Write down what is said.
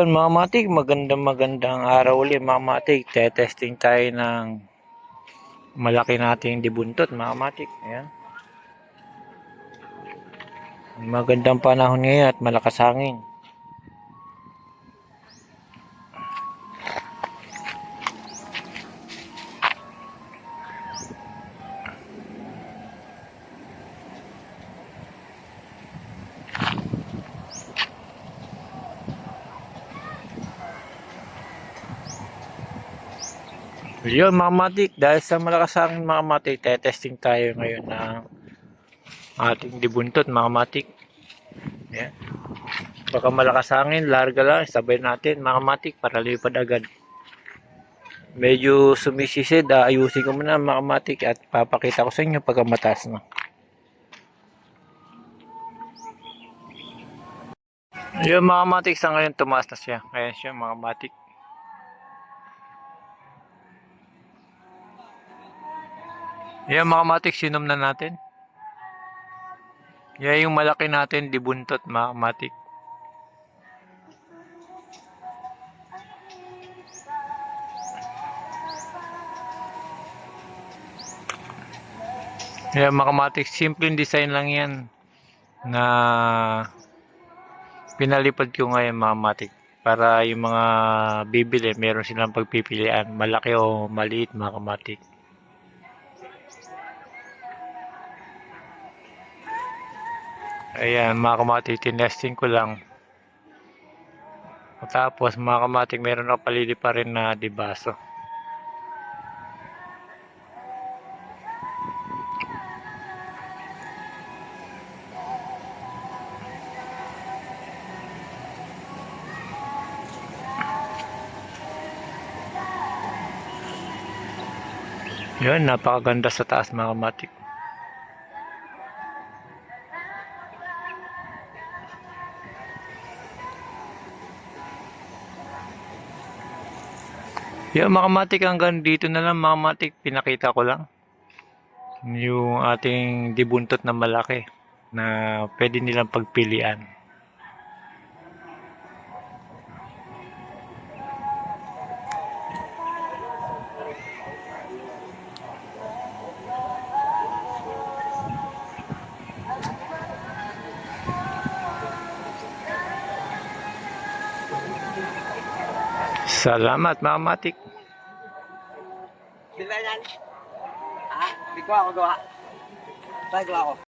Yun mga matik, magandang araw ulit mga matik. Testing tayo ng malaki nating dibuntot mga matik. Ayan. Magandang panahon ngayon at malakas hangin. Yun mga matik, dahil sa malakas hangin mga matik, testing tayo ngayon ng ating dibuntot mga matik. Ayan. Baka malakas hangin, larga lang, sabay natin mga matik para lipad agad. Medyo sumisisid, ayusin ko muna mga matik at papakita ko sa inyo pagka mataas na. Yung mga matik sa ngayon tumaas na siya. Ayan siya mga matik. Yan mga matik, sinom na natin. Yan yung malaki natin, dibuntot mga matik. Yan mga matik, simpleng design lang yan na pinalipad ko ngayon mga matik. Para yung mga bibili, meron silang pagpipilian, malaki o maliit mga matik. Ayan mga kamatik, tinesting ko lang. Tapos mga kamatik, meron ako palili pa rin na dibaso. Yun, napakaganda sa taas mga kamatik. Yung mga matik, hanggang dito na lang mga matik, pinakita ko lang yung ating dibuntot na malaki na pwede nilang pagpilian. Salamat mga matik. Sila yan. Ha? Hindi ko ako gawa. Tayo gawa ko.